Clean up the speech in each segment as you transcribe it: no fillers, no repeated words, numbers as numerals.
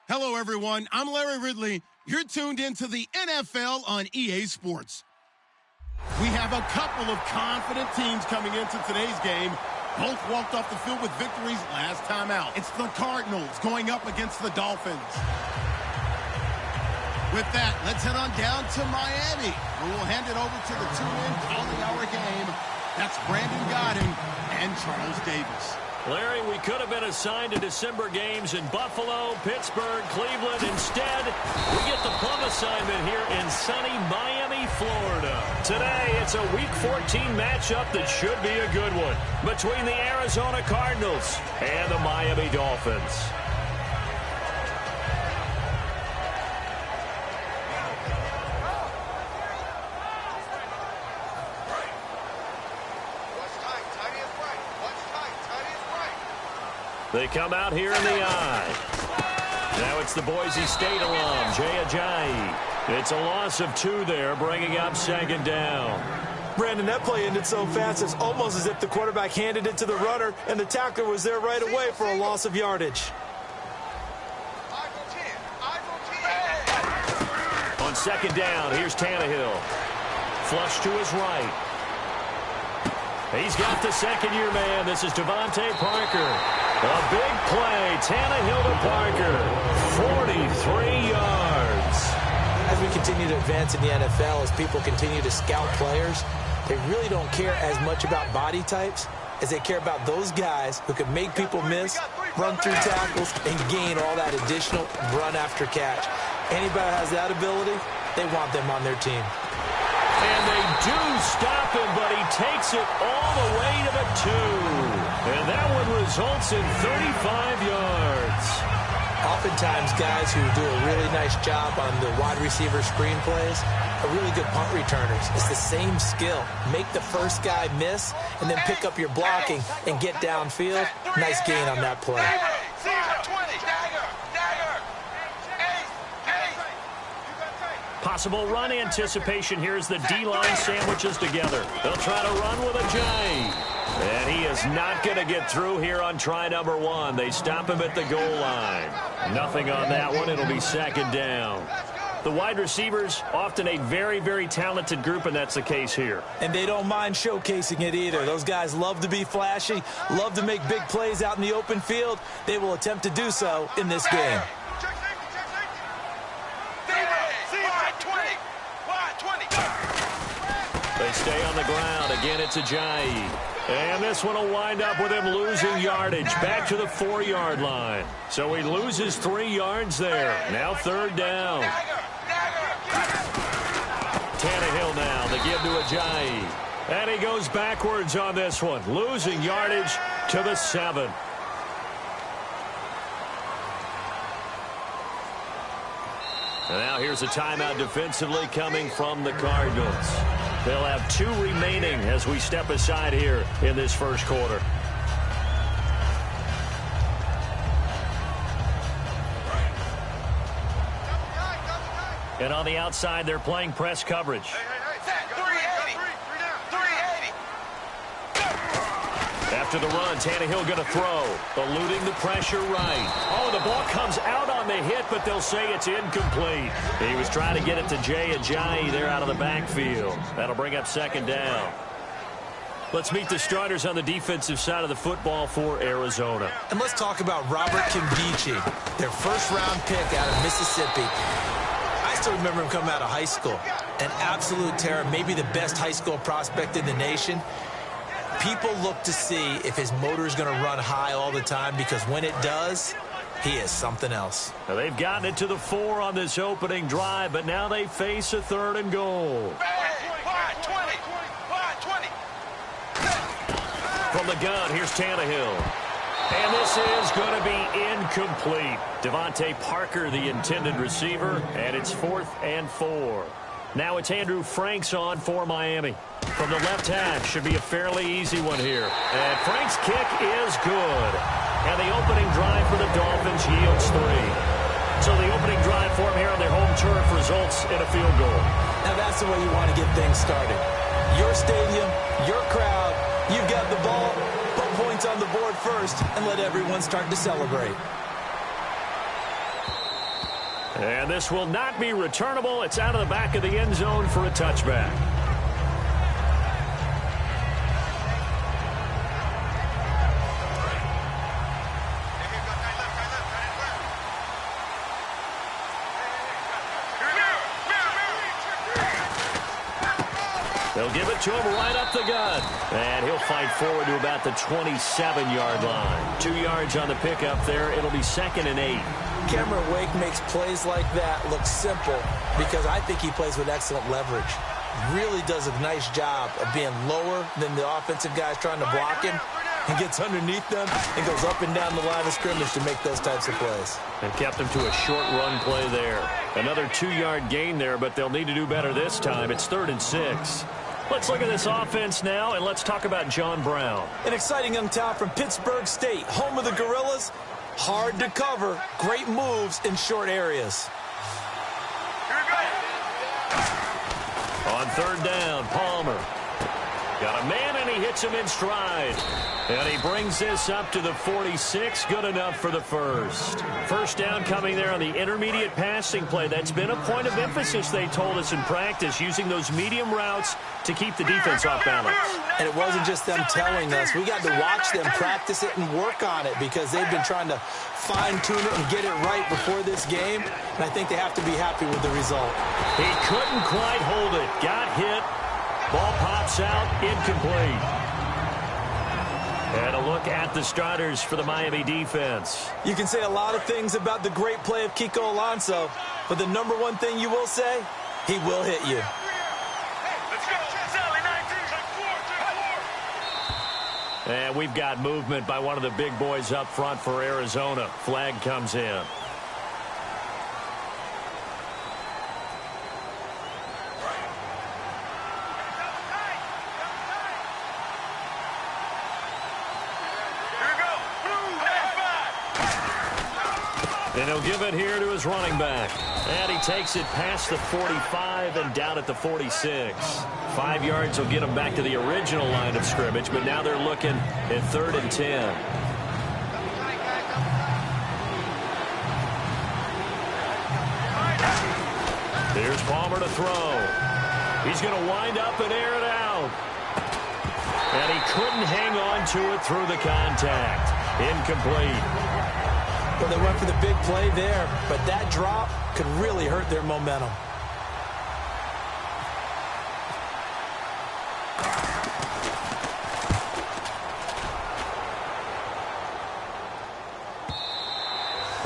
Hello, everyone. I'm Larry Ridley. You're tuned into the NFL on EA Sports. We have a couple of confident teams coming into today's game. Both walked off the field with victories last time out. It's the Cardinals going up against the Dolphins. With that, let's head on down to Miami, where we'll hand it over to the two-man calling our game. That's Brandon Godding and Charles Davis. Larry, we could have been assigned to December games in Buffalo, Pittsburgh, Cleveland. Instead, we get the plum assignment here in sunny Miami, Florida. Today, it's a Week 14 matchup that should be a good one between the Arizona Cardinals and the Miami Dolphins. They come out here in the I. Now it's the Boise State alum, Jay Ajayi. It's a loss of 2 there, bringing up second down. Brandon, that play ended so fast, it's almost as if the quarterback handed it to the runner, and the tackler was there right away for a loss of yardage. On second down, here's Tannehill. Flush to his right. He's got the second-year man. This is Devontae Parker. A big play. Tannehill to Parker. 43 yards. As we continue to advance in the NFL, as people continue to scout players, they really don't care as much about body types as they care about those guys who can make people miss, run through tackles, and gain all that additional run after catch. Anybody that has that ability, they want them on their team. And they do stop him, but he takes it all the way to the 2. And that one results in 35 yards. Oftentimes, guys who do a really nice job on the wide receiver screen plays are really good punt returners. It's the same skill. Make the first guy miss, and then pick up your blocking and get downfield. Nice gain on that play. Possible run anticipation here as the D-line sandwiches together. They'll try to run with Ajayi. And he is not going to get through here on try number 1. They stop him at the goal line. Nothing on that one. It'll be second down. The wide receivers, often a very, very talented group, and that's the case here. And they don't mind showcasing it either. Those guys love to be flashy, love to make big plays out in the open field. They will attempt to do so in this game. They stay on the ground. Again, it's Ajayi. And this one will wind up with him losing yardage back to the 4-yard line. So he loses 3 yards there. Now third down. Tannehill now. They give to Ajayi. And he goes backwards on this one. Losing yardage to the 7. And now here's a timeout defensively coming from the Cardinals. They'll have 2 remaining as we step aside here in this first quarter. And on the outside, they're playing press coverage. After the run, Tannehill going to throw. Eluding the pressure right. Oh, the ball comes out on the hit, but they'll say it's incomplete. He was trying to get it to Jay Ajayi there out of the backfield. That'll bring up second down. Let's meet the starters on the defensive side of the football for Arizona. And let's talk about Robert Kimbichi, their first-round pick out of Mississippi. I still remember him coming out of high school. An absolute terror, maybe the best high school prospect in the nation. People look to see if his motor is going to run high all the time, because when it does, he is something else. Now they've gotten it to the 4 on this opening drive, but now they face a 3rd and goal. From the gun, here's Tannehill. And this is going to be incomplete. Devontae Parker, the intended receiver, and it's 4th and 4. Now it's Andrew Franks on for Miami. From the left half, should be a fairly easy one here. And Frank's kick is good. And the opening drive for the Dolphins yields 3. So the opening drive for them here on their home turf results in a field goal. Now that's the way you want to get things started. Your stadium, your crowd, you've got the ball, put points on the board first, and let everyone start to celebrate. And this will not be returnable. It's out of the back of the end zone for a touchback. They'll give it to him right up the gut. And he'll fight forward to about the 27-yard line. 2 yards on the pickup there. It'll be 2nd and 8. Cameron Wake makes plays like that look simple because I think he plays with excellent leverage. Really does a nice job of being lower than the offensive guys trying to block him. He gets underneath them and goes up and down the line of scrimmage to make those types of plays. And kept him to a short run play there. Another 2-yard gain there, but they'll need to do better this time. It's 3rd and 6. Let's look at this offense now, and let's talk about John Brown. An exciting young talent from Pittsburgh State, home of the Gorillas. Hard to cover, great moves in short areas. On 3rd down, Palmer. Got a man, and he hits him in stride. And he brings this up to the 46. Good enough for the first. First down coming there on the intermediate passing play. That's been a point of emphasis, they told us in practice, using those medium routes to keep the defense off balance. And it wasn't just them telling us. We got to watch them practice it and work on it because they've been trying to fine-tune it and get it right before this game. And I think they have to be happy with the result. He couldn't quite hold it. Got hit. Ball pops out. Incomplete. And a look at the starters for the Miami defense. You can say a lot of things about the great play of Kiko Alonso, but the number one thing you will say, he will hit you. And we've got movement by one of the big boys up front for Arizona. Flag comes in. And he'll give it here to his running back. And he takes it past the 45 and down at the 46. 5 yards will get him back to the original line of scrimmage, but now they're looking at 3rd and 10. Here's Palmer to throw. He's going to wind up and air it out. And he couldn't hang on to it through the contact. Incomplete. Well, they went for the big play there, but that drop could really hurt their momentum.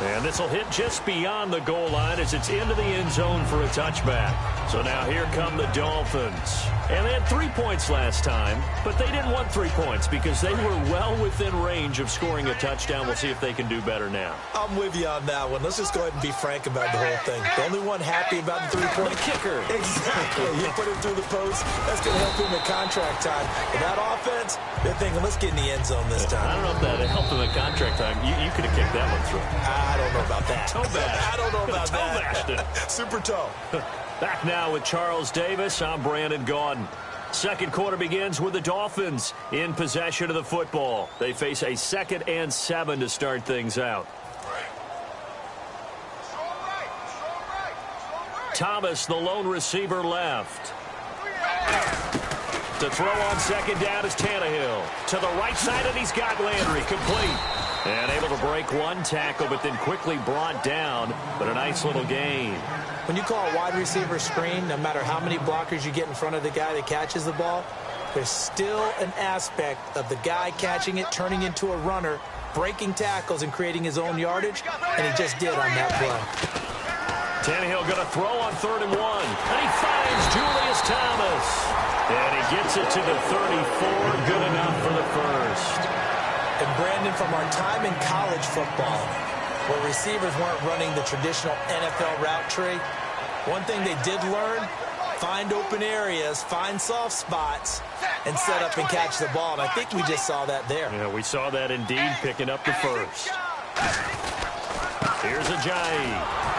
And this will hit just beyond the goal line as it's into the end zone for a touchback. So now here come the Dolphins. And they had 3 points last time, but they didn't want 3 points because they were well within range of scoring a touchdown. We'll see if they can do better now. I'm with you on that one. Let's just go ahead and be frank about the whole thing. The only one happy about the 3-point kicker. Exactly. You put it through the post. That's going to help him at contract time. But that offense, they're thinking, let's get in the end zone this time. I don't know if that helped him at contract time. You could have kicked that one through. I don't know about that. Toe bash. I don't know about toe that. Bashed it. Super toe. Back now with Charles Davis. I'm Brandon Gaudin. Second quarter begins with the Dolphins in possession of the football. They face a 2nd and 7 to start things out. Thomas, the lone receiver, left. To throw on 2nd down is Tannehill. To the right side, and he's got Landry complete. And able to break one tackle, but then quickly brought down. But a nice little gain. When you call a wide receiver screen, no matter how many blockers you get in front of the guy that catches the ball, there's still an aspect of the guy catching it, turning into a runner, breaking tackles and creating his own yardage, and he just did on that play. Tannehill going to throw on 3rd and 1. And he finds Julius Thomas. And he gets it to the 34. Good enough for the first. And Brandon, from our time in college football, where receivers weren't running the traditional NFL route tree, one thing they did learn, find open areas, find soft spots, and set up and catch the ball. And I think we just saw that there. Yeah, we saw that indeed, picking up the first. Here's Ajayi.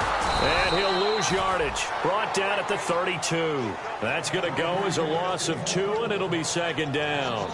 And he'll lose lose yardage. Brought down at the 32. That's going to go as a loss of 2, and it'll be second down.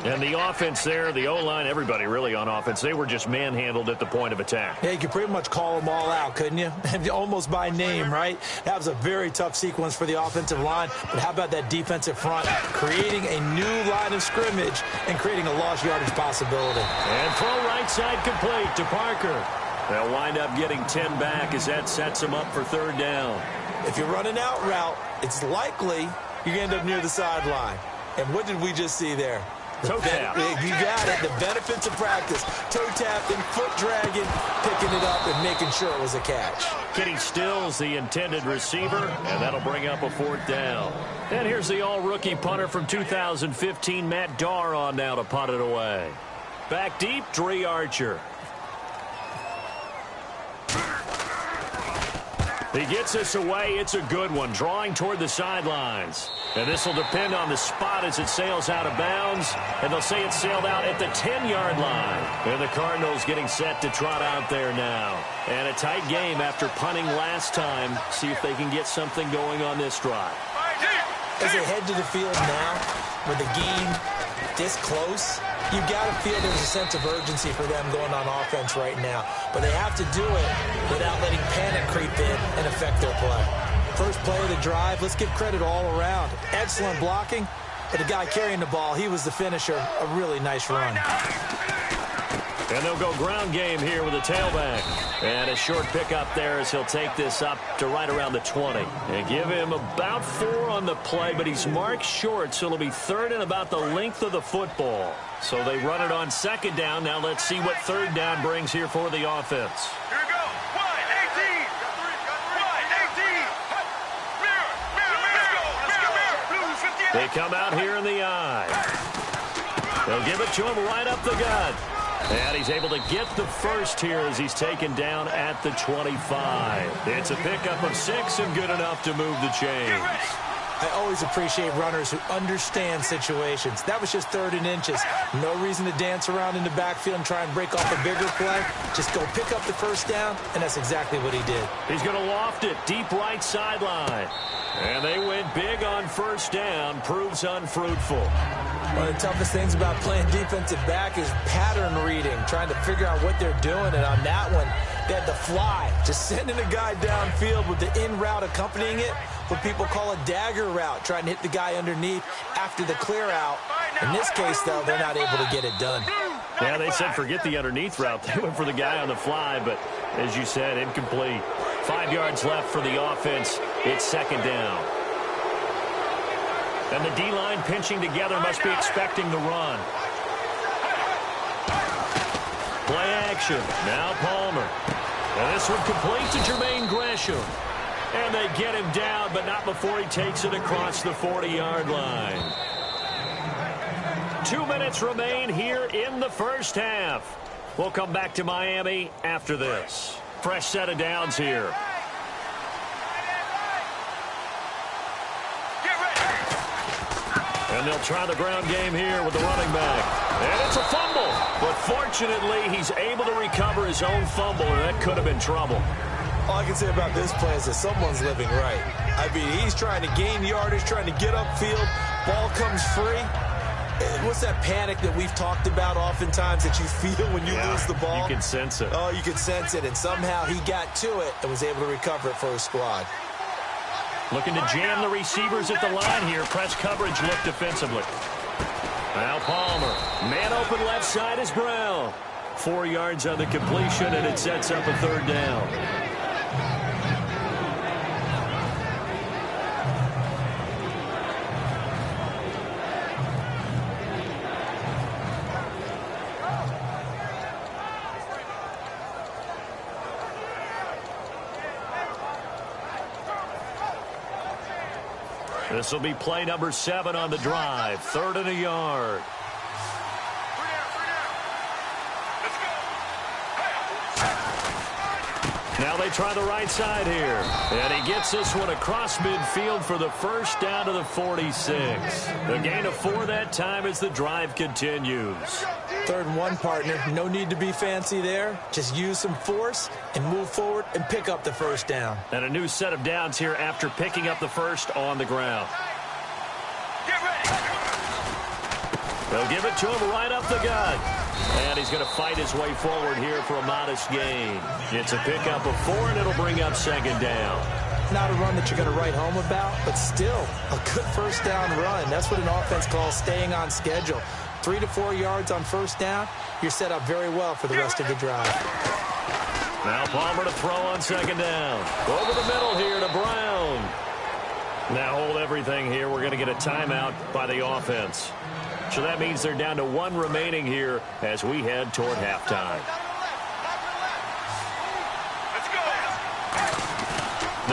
And the offense there, the O-line, everybody really on offense, they were just manhandled at the point of attack. Yeah, you could pretty much call them all out, couldn't you? Almost by name, right? That was a very tough sequence for the offensive line. But how about that defensive front creating a new line of scrimmage and creating a lost yardage possibility? And throw right side complete to Parker. They'll wind up getting 10 back as that sets them up for third down. If you're running out route, it's likely you're going to end up near the sideline. And what did we just see there? Toe tap. You got it. The benefits of practice. Toe tapping, foot dragging, picking it up, and making sure it was a catch. Kenny Stills, the intended receiver, and that'll bring up a fourth down. And here's the all-rookie punter from 2015, Matt Darr, on now to punt it away. Back deep, Dre Archer. He gets this away. It's a good one, drawing toward the sidelines. And this will depend on the spot as it sails out of bounds. And they'll say it sailed out at the 10-yard line. And the Cardinals getting set to trot out there now. And a tight game after punting last time. See if they can get something going on this drive. As they head to the field now, with the game this close, you got to feel there's a sense of urgency for them going on offense right now. But they have to do it without letting panic creep in and affect their play. First play of the drive, let's give credit all around. Excellent blocking, but the guy carrying the ball, he was the finisher. A really nice run. And they'll go ground game here with a tailback. And a short pickup there as he'll take this up to right around the 20. And give him about 4 on the play, but he's marked short, so it'll be third and about the length of the football. So they run it on second down. Now let's see what third down brings here for the offense. Here we go. 1-18. 1-18. They come out here in the eye. They'll give it to him right up the gut. And he's able to get the first here as he's taken down at the 25. It's a pickup of 6 and good enough to move the chains. I always appreciate runners who understand situations. That was just 3rd and inches. No reason to dance around in the backfield and try and break off a bigger play. Just go pick up the first down, and that's exactly what he did. He's going to loft it deep right sideline. And they went big on first down. Proves unfruitful. One of the toughest things about playing defensive back is pattern reading, trying to figure out what they're doing. And on that one, they had the fly, just sending a guy downfield with the in route accompanying it, what people call a dagger route, trying to hit the guy underneath after the clear out. In this case, though, they're not able to get it done. Yeah, they said forget the underneath route. They went for the guy on the fly, but as you said, incomplete. 5 yards left for the offense. It's second down. And the D-line pinching together must be expecting the run. Play action. Now Palmer. And this one complete to Jermaine Gresham. And they get him down, but not before he takes it across the 40-yard line. 2 minutes remain here in the first half. We'll come back to Miami after this. Fresh set of downs here. And they'll try the ground game here with the running back. And it's a fumble. But fortunately, he's able to recover his own fumble, and that could have been trouble. All I can say about this play is that someone's living right. I mean, he's trying to gain yardage, trying to get upfield. Ball comes free. What's that panic that we've talked about oftentimes that you feel when you lose the ball? You can sense it. Oh, you can sense it. And somehow he got to it and was able to recover it for his squad. Looking to jam the receivers at the line here. Press coverage look defensively. Now Palmer. Man open left side is Brown. 4 yards on the completion, and it sets up a third down. This will be play number 7 on the drive. 3rd and a yard. Now they try the right side here. And he gets this one across midfield for the first down to the 46. A gain of 4 that time as the drive continues. 3rd and 1, partner. No need to be fancy there. Just use some force and move forward and pick up the first down. And a new set of downs here after picking up the first on the ground. Get ready. They'll give it to him right up the gut. And he's going to fight his way forward here for a modest gain. It's a pickup of 4, and it'll bring up 2nd down. Not a run that you're going to write home about, but still a good first down run. That's what an offense calls staying on schedule. 3 to 4 yards on first down, you're set up very well for the rest of the drive. Now Palmer to throw on 2nd down. Over the middle here to Brown. Now hold everything here. We're going to get a timeout by the offense. So that means they're down to 1 remaining here as we head toward halftime. Let's go.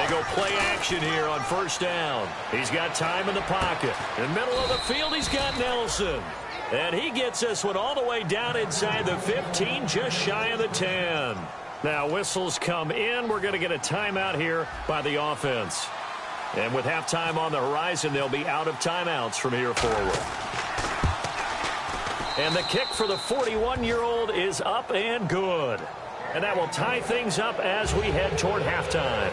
They go play action here on first down. He's got time in the pocket. In the middle of the field, he's got Nelson. And he gets this one all the way down inside the 15, just shy of the 10. Now whistles come in. We're going to get a timeout here by the offense. And with halftime on the horizon, they'll be out of timeouts from here forward. And the kick for the 41-year-old is up and good. And that will tie things up as we head toward halftime.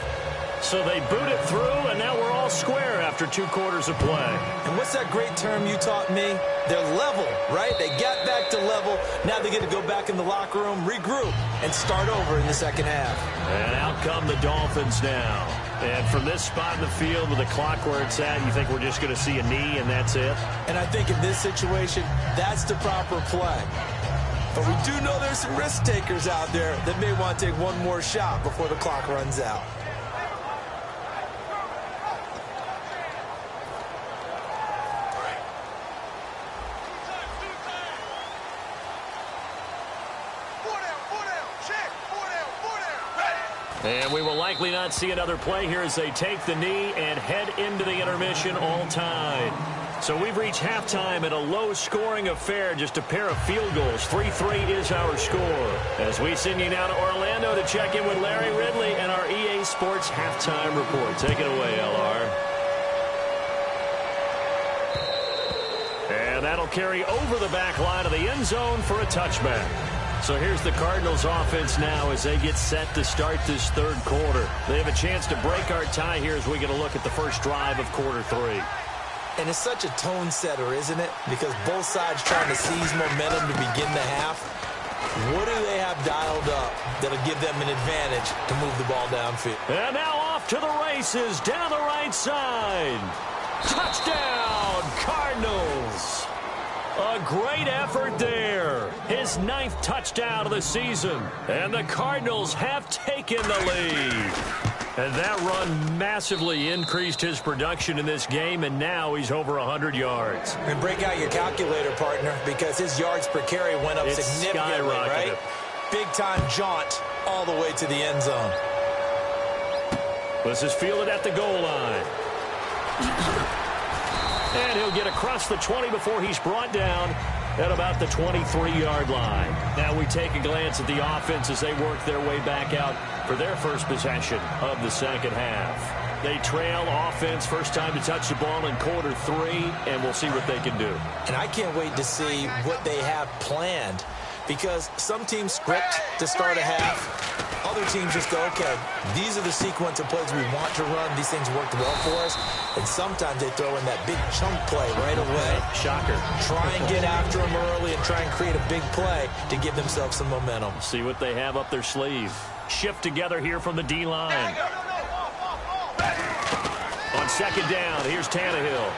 So they boot it through, and now we're all square after 2 quarters of play. And what's that great term you taught me? They're level, right? They got back to level. Now they get to go back in the locker room, regroup, and start over in the second half. And out come the Dolphins now. And from this spot in the field with the clock where it's at, you think we're just going to see a knee and that's it? And I think in this situation, that's the proper play. But we do know there's some risk takers out there that may want to take one more shot before the clock runs out. And we will likely not see another play here as they take the knee and head into the intermission all time. So we've reached halftime at a low-scoring affair, just a pair of field goals. 3-3 is our score. As we send you now to Orlando to check in with Larry Ridley and our EA Sports Halftime Report. Take it away, LR. And that'll carry over the back line of the end zone for a touchback. So here's the Cardinals offense now as they get set to start this 3rd quarter. They have a chance to break our tie here as we get a look at the first drive of quarter 3. And it's such a tone setter, isn't it? Because both sides trying to seize momentum to begin the half. What do they have dialed up that'll give them an advantage to move the ball downfield? And now off to the races down the right side. Touchdown, Cardinals. A great effort there. His 9th touchdown of the season. And the Cardinals have taken the lead. And that run massively increased his production in this game, and now he's over 100 yards. And break out your calculator, partner, because his yards per carry went up significantly, right? Big-time jaunt all the way to the end zone. This is fielded at the goal line. And he'll get across the 20 before he's brought down at about the 23-yard line. Now we take a glance at the offense as they work their way back out for their first possession of the second half. They trail offense, first time to touch the ball in quarter 3, and we'll see what they can do. And I can't wait to see what they have planned, because some teams script to start a half. Other teams just go, okay, these are the sequence of plays we want to run. These things worked well for us. And sometimes they throw in that big chunk play right away. Shocker. Try and get after them early and try and create a big play to give themselves some momentum. See what they have up their sleeve. Shift together here from the D-line. On second down, here's Tannehill.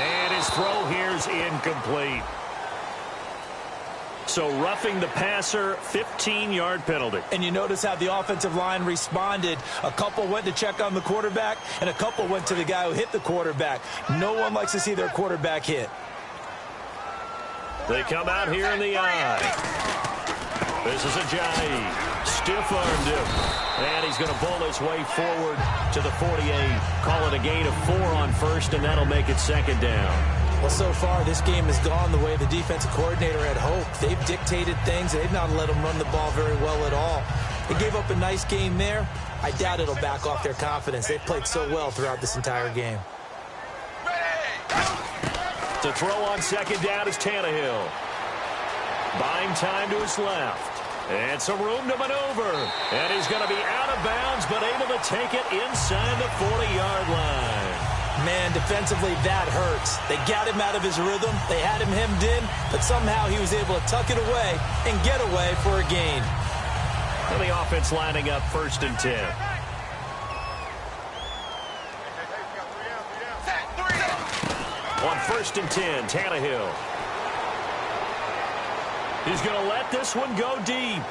And his throw here's incomplete. So roughing the passer, 15-yard penalty. And you notice how the offensive line responded. A couple went to check on the quarterback, and a couple went to the guy who hit the quarterback. No one likes to see their quarterback hit. They come out here in the eye. This is Ajayi. Stiff-armed him. And he's going to bowl his way forward to the 48. Call it a gain of 4 on first, and that'll make it second down. Well, so far, this game has gone the way the defensive coordinator had hoped. They've dictated things. They've not let them run the ball very well at all. They gave up a nice game there. I doubt it'll back off their confidence. They've played so well throughout this entire game. To throw on second down is Tannehill. Buying time to his left. And some room to maneuver. And he's going to be out of bounds, but able to take it inside the 40-yard line. Man, defensively, that hurts. They got him out of his rhythm. They had him hemmed in, but somehow he was able to tuck it away and get away for a gain. And the offense lining up 1st and 10. On 1st and 10, Tannehill. He's going to let this one go deep.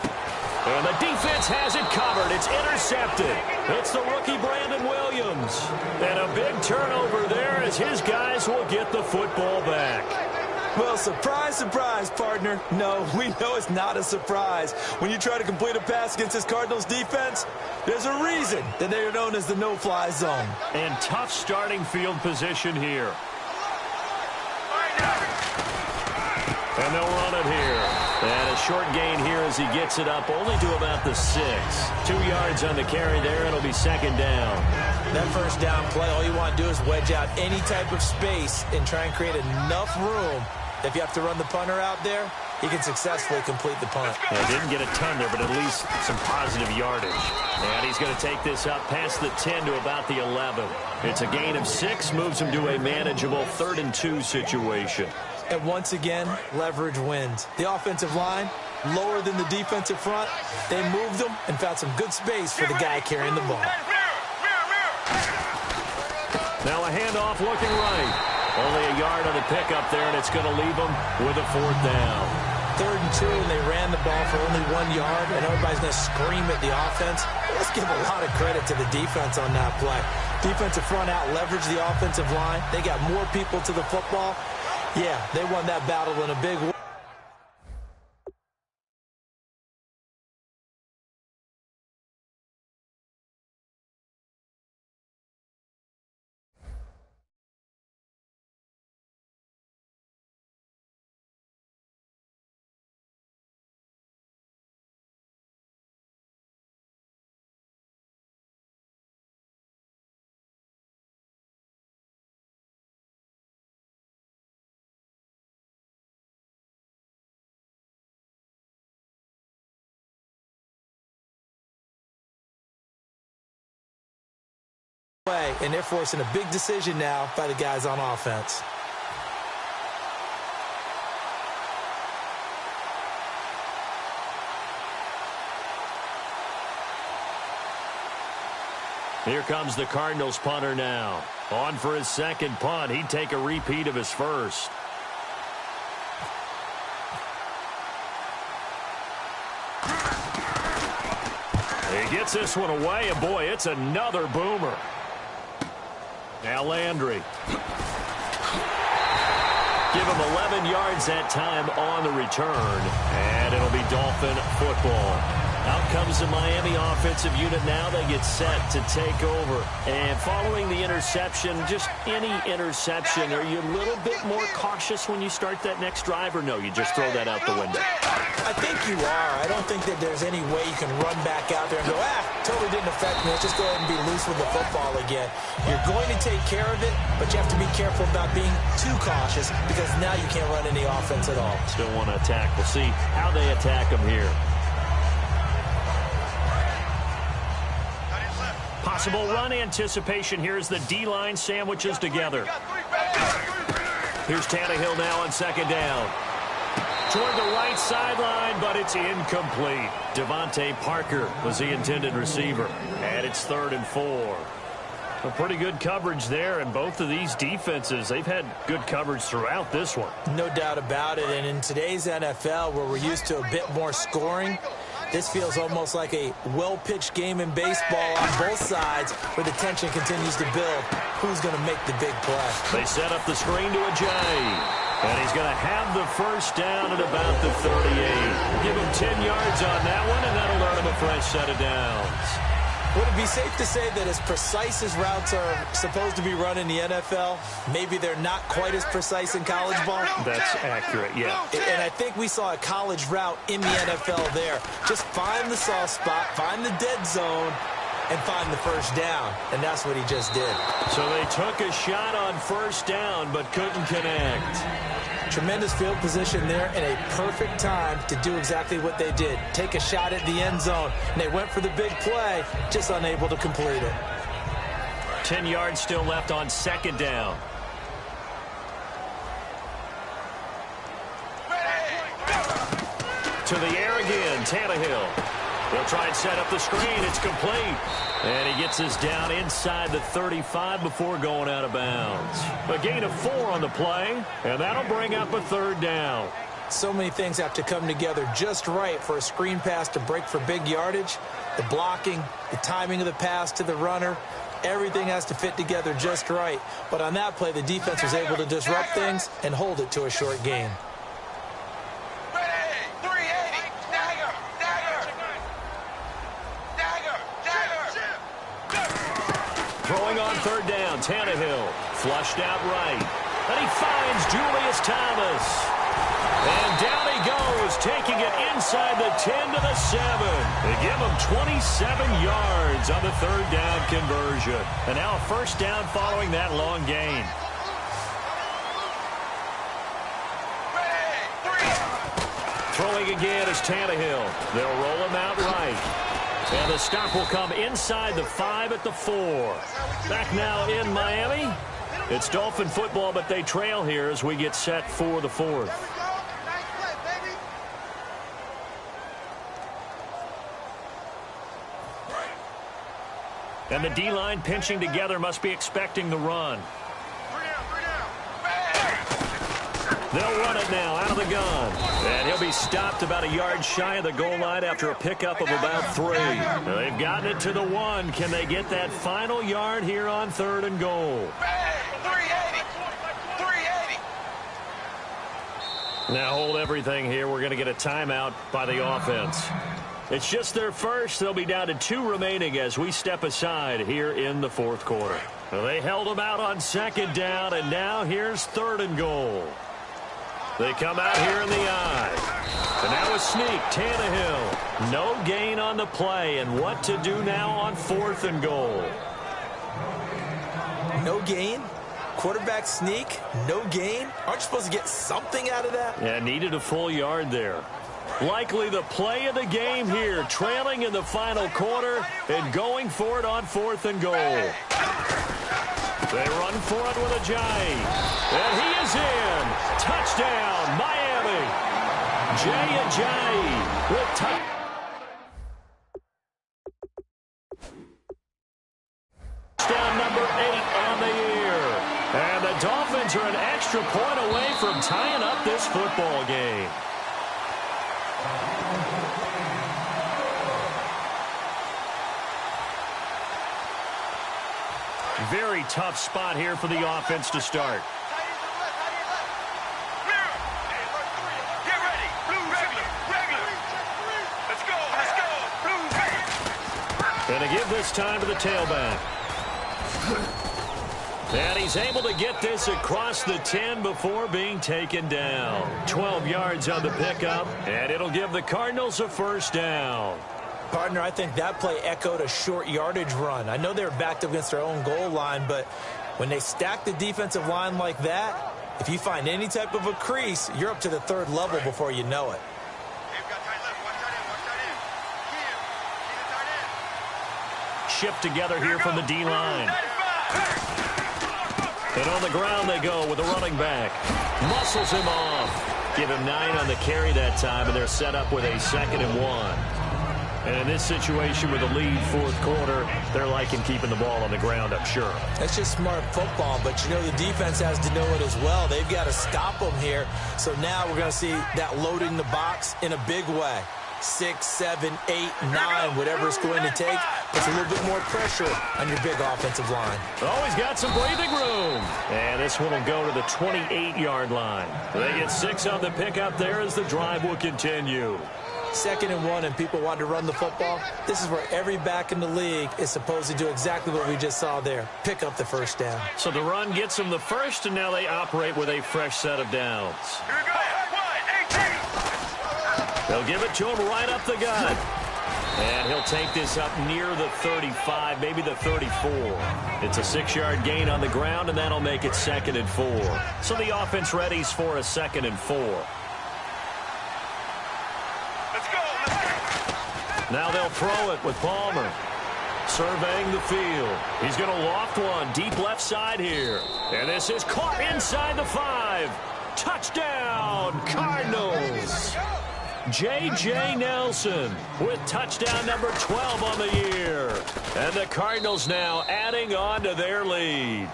And the defense has it covered. It's intercepted. It's the rookie Brandon Williams. And a big turnover there as his guys will get the football back. Well, surprise, surprise, partner. No, we know it's not a surprise. When you try to complete a pass against this Cardinals defense, there's a reason that they are known as the no-fly zone. And tough starting field position here. And they'll run it here. And a short gain here as he gets it up only to about the 6. 2 yards on the carry there. It'll be 2nd down. That first down play, all you want to do is wedge out any type of space and try and create enough room. If you have to run the punter out there, he can successfully complete the punt. Yeah, didn't get a ton there, but at least some positive yardage. And he's going to take this up past the 10 to about the 11. It's a gain of 6, moves him to a manageable 3rd and 2 situation. And once again, leverage wins. The offensive line, lower than the defensive front. They moved them and found some good space for the guy carrying the ball. Now a handoff looking right. Only a yard on the pickup there, and it's going to leave them with a 4th down. 3rd and 2, and they ran the ball for only 1 yard, and everybody's going to scream at the offense. Let's give a lot of credit to the defense on that play. Defensive front out leveraged the offensive line. They got more people to the football. Yeah, they won that battle in a big way. And they're forcing a big decision now by the guys on offense. Here comes the Cardinals punter now. On for his 2nd punt. He'd take a repeat of his 1st. He gets this one away, and boy, it's another boomer. Now Landry. Give him 11 yards that time on the return, and it'll be Dolphin football. Out comes the Miami offensive unit now. They get set to take over. And following the interception, just any interception, are you a little bit more cautious when you start that next drive, or no, you just throw that out the window? I think you are. I don't think that there's any way you can run back out there and go, totally didn't affect me. Let's just go ahead and be loose with the football again. You're going to take care of it, but you have to be careful about being too cautious because now you can't run any offense at all. Still want to attack. We'll see how they attack them here. Possible run anticipation here as the D-line sandwiches together. Here's Tannehill now on 2nd down. Toward the right sideline, but it's incomplete. Devontae Parker was the intended receiver. And it's 3rd and 4. A pretty good coverage there, and both of these defenses, they've had good coverage throughout this one. No doubt about it, and in today's NFL, where we're used to a bit more scoring, this feels almost like a well-pitched game in baseball on both sides where the tension continues to build. Who's going to make the big play? They set up the screen to Ajay. And he's going to have the 1st down at about the 38. Give him 10 yards on that one, and that'll earn him a fresh set of downs. Would it be safe to say that as precise as routes are supposed to be run in the NFL, maybe they're not quite as precise in college ball? That's accurate, yeah. And I think we saw a college route in the NFL there. Just find the soft spot, find the dead zone, and find the first down. And that's what he just did. So they took a shot on first down, but couldn't connect. Tremendous field position there and a perfect time to do exactly what they did. Take a shot at the end zone. And they went for the big play, just unable to complete it. 10 yards still left on second down. To the air again, Tannehill. They'll try and set up the screen. It's complete. And he gets us down inside the 35 before going out of bounds. A gain of 4 on the play, and that'll bring up a third down. So many things have to come together just right for a screen pass to break for big yardage. The blocking, the timing of the pass to the runner, everything has to fit together just right. But on that play, the defense was able to disrupt things and hold it to a short gain. Throwing on third down, Tannehill flushed out right. And he finds Julius Thomas. And down he goes, taking it inside the 10 to the 7. They give him 27 yards on the third down conversion. And now a first down following that long gain. Throwing again is Tannehill. They'll roll him out right. And the stop will come inside the 5 at the 4. Back now in Miami. It's Dolphin football, but they trail here as we get set for the 4th. And the D-line pinching together must be expecting the run. They'll run it now out of the gun. And he'll be stopped about a yard shy of the goal line after a pickup of about 3. They've gotten it to the 1. Can they get that final yard here on 3rd and goal? 380. Now hold everything here. We're going to get a timeout by the offense. It's just their first. They'll be down to 2 remaining as we step aside here in the 4th quarter. Well, they held them out on 2nd down, and now here's 3rd and goal. They come out here in the eye. And now a sneak, Tannehill. No gain on the play, and what to do now on 4th and goal. No gain? Quarterback sneak? No gain? Aren't you supposed to get something out of that? Yeah, needed a full yard there. Likely the play of the game here, trailing in the final quarter and going for it on 4th and goal. They run for it with Ajayi. And he is in. Touchdown, Miami. Jay Ajayi with touchdown number 8 on the year. And the Dolphins are an extra point away from tying up this football game. Very tough spot here for the offense to start. Get ready. Blue regular. Let's go. Blue regular. And to give this time to the tailback. And he's able to get this across the 10 before being taken down. 12 yards on the pickup, and it'll give the Cardinals a first down. Partner, I think that play echoed a short yardage run. I know they were backed up against their own goal line, but when they stack the defensive line like that, if you find any type of a crease, you're up to the 3rd level before you know it. Shift together here from the D-line. And on the ground they go with the running back. Muscles him off. Give him 9 on the carry that time, and they're set up with a 2nd and 1. And in this situation with the lead 4th quarter, they're liking keeping the ball on the ground, I'm sure. That's just smart football, but you know the defense has to know it as well. They've got to stop them here. So now we're going to see that loading the box in a big way. 6, 7, 8, 9, whatever it's going to take. Puts a little bit more pressure on your big offensive line. Oh, he's got some breathing room. And this one will go to the 28-yard line. They get 6 on the pickup there as the drive will continue. 2nd and 1 and people want to run the football, this is where every back in the league is supposed to do exactly what we just saw there, pick up the first down. So the run gets them the first, and now they operate with a fresh set of downs. Here we go. 1, 18. They'll give it to him right up the gut. And he'll take this up near the 35, maybe the 34. It's a 6-yard gain on the ground, and that'll make it 2nd and 4. So the offense readies for a 2nd and 4. Let's go. Now they'll throw it with Palmer. Surveying the field. He's going to loft one deep left side here. And this is caught inside the 5. Touchdown, Cardinals. J.J. Nelson with touchdown number 12 on the year. And the Cardinals now adding on to their lead.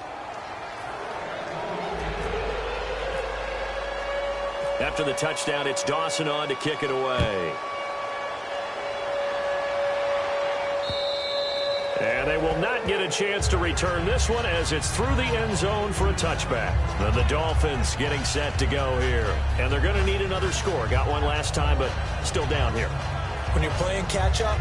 After the touchdown, it's Dawson on to kick it away. And they will not get a chance to return this one as it's through the end zone for a touchback. Then the Dolphins getting set to go here. And they're going to need another score. Got one last time, but still down here. When you're playing catch-up,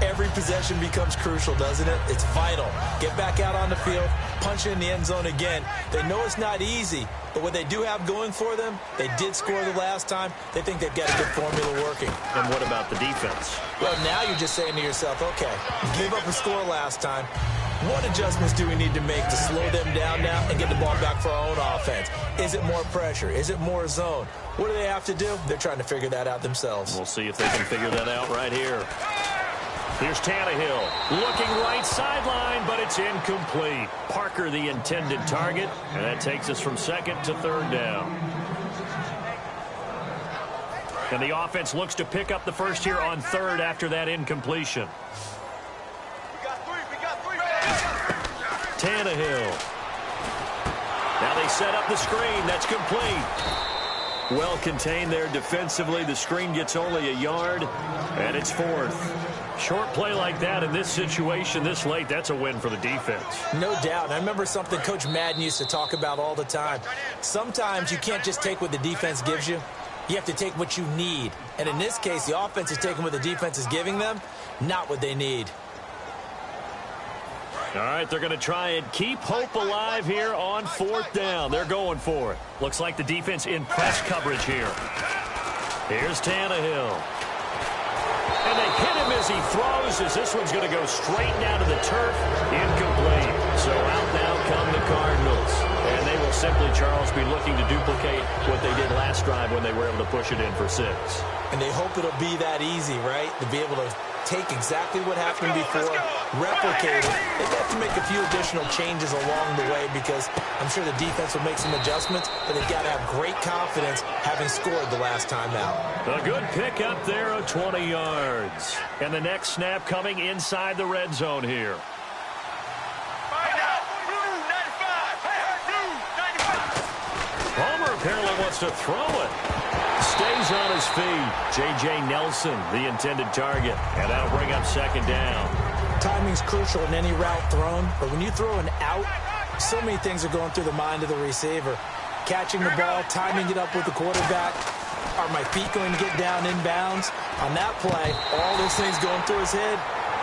every possession becomes crucial, doesn't it? It's vital. Get back out on the field, punch it in the end zone again. They know it's not easy, but what they do have going for them, they did score the last time. They think they've got a good formula working. And what about the defense? Well, now you're just saying to yourself, okay, give up a score last time. What adjustments do we need to make to slow them down now and get the ball back for our own offense? Is it more pressure? Is it more zone? What do they have to do? They're trying to figure that out themselves. We'll see if they can figure that out right here. Here's Tannehill looking right sideline, but it's incomplete. Parker the intended target, and that takes us from 2nd to 3rd down. And the offense looks to pick up the first here on 3rd after that incompletion. We got three. Tannehill. Now they set up the screen. That's complete. Well contained there defensively. The screen gets only a yard, and it's 4th. Short play like that in this situation this late, that's a win for the defense. No doubt. I remember something Coach Madden used to talk about all the time. Sometimes you can't just take what the defense gives you. You have to take what you need. And in this case, the offense is taking what the defense is giving them, not what they need. All right, they're going to try and keep hope alive here on 4th down. They're going for it. Looks like the defense in press coverage here. Here's Tannehill. And they hit him as he throws, as this one's going to go straight down to the turf. Incomplete. So out now come the Cardinals. And they will simply, Charles, be looking to duplicate what they did last drive when they were able to push it in for 6. And they hope it'll be that easy, right? To be able to take exactly what happened before, replicate it. They have to make a few additional changes along the way because I'm sure the defense will make some adjustments, but they've got to have great confidence having scored the last time out. A good pick up there of 20 yards. And the next snap coming inside the red zone here. Palmer apparently wants to throw it. Stays on his feet. J.J. Nelson, the intended target. And that'll bring up 2nd down. Timing's crucial in any route thrown, but when you throw an out, so many things are going through the mind of the receiver. Catching the ball, timing it up with the quarterback. Are my feet going to get down inbounds? On that play, all those things going through his head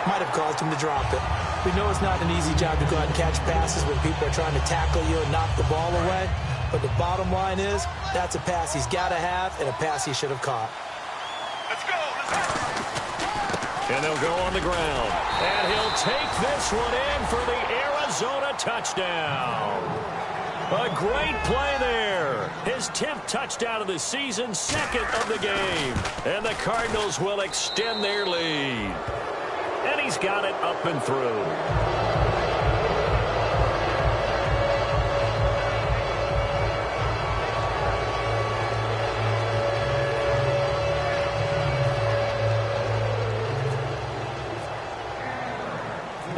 might have caused him to drop it. We know it's not an easy job to go out and catch passes when people are trying to tackle you and knock the ball away. But the bottom line is, that's a pass he's got to have and a pass he should have caught. Let's go. And they'll go on the ground. And he'll take this one in for the Arizona touchdown. A great play there. His 10th touchdown of the season, 2nd of the game. And the Cardinals will extend their lead. And he's got it up and through.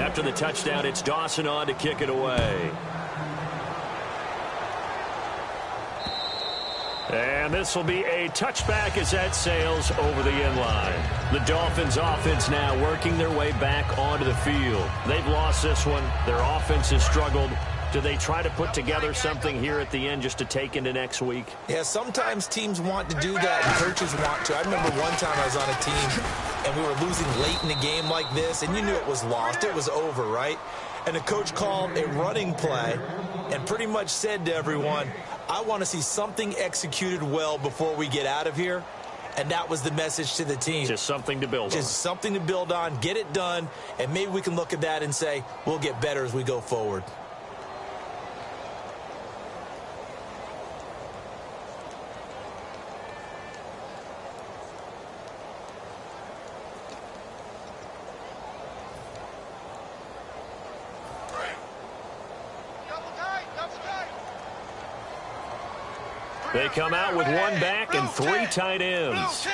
After the touchdown, it's Dawson on to kick it away. And this will be a touchback as that sails over the end line. The Dolphins offense now working their way back onto the field. They've lost this one. Their offense has struggled. Do they try to put together something here at the end just to take into next week? Yeah, sometimes teams want to do that and coaches want to. I remember one time I was on a team and we were losing late in the game like this, and you knew it was lost. It was over, right? And the coach called a running play and pretty much said to everyone, I want to see something executed well before we get out of here. And that was the message to the team. Just something to build on. Just something to build on, get it done, and maybe we can look at that and say, we'll get better as we go forward. They come out with one back and three tight ends.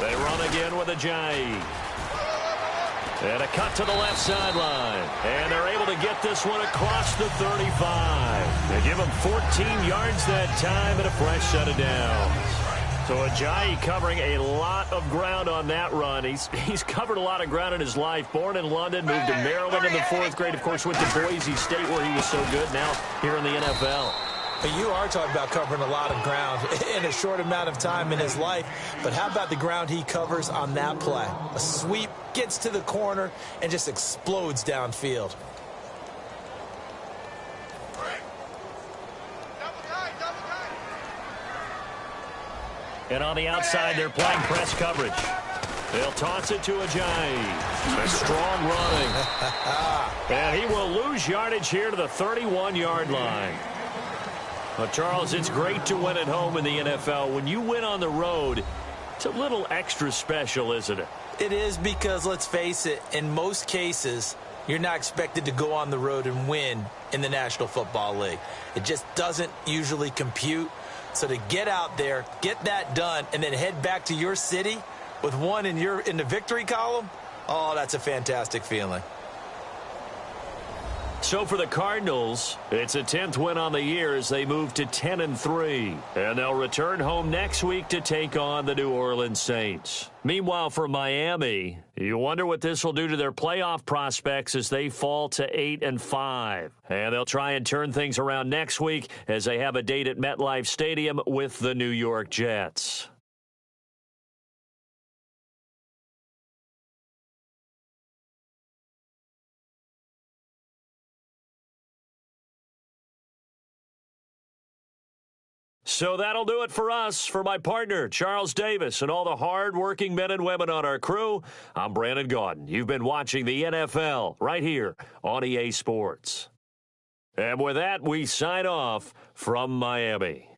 They run again with Ajayi. And a cut to the left sideline. And they're able to get this one across the 35. They give him 14 yards that time and a fresh set of downs. So Ajayi covering a lot of ground on that run. He's covered a lot of ground in his life. Born in London, moved to Maryland in the 4th grade. Of course, went to Boise State where he was so good. Now here in the NFL. But you are talking about covering a lot of ground in a short amount of time in his life. But how about the ground he covers on that play? A sweep, gets to the corner, and just explodes downfield. And on the outside, they're playing press coverage. They'll toss it to Ajayi. A strong running. And he will lose yardage here to the 31-yard line. Well, Charles, it's great to win at home in the NFL. When you win on the road, it's a little extra special, isn't it? It is because, let's face it, in most cases, you're not expected to go on the road and win in the National Football League. It just doesn't usually compute. So to get out there, get that done, and then head back to your city with one in the victory column, oh, that's a fantastic feeling. So for the Cardinals, it's a 10th win on the year as they move to 10-3. And they'll return home next week to take on the New Orleans Saints. Meanwhile, for Miami, you wonder what this will do to their playoff prospects as they fall to 8-5. And they'll try and turn things around next week as they have a date at MetLife Stadium with the New York Jets. So that'll do it for us. For my partner, Charles Davis, and all the hard-working men and women on our crew, I'm Brandon Gaudin. You've been watching the NFL right here on EA Sports. And with that, we sign off from Miami.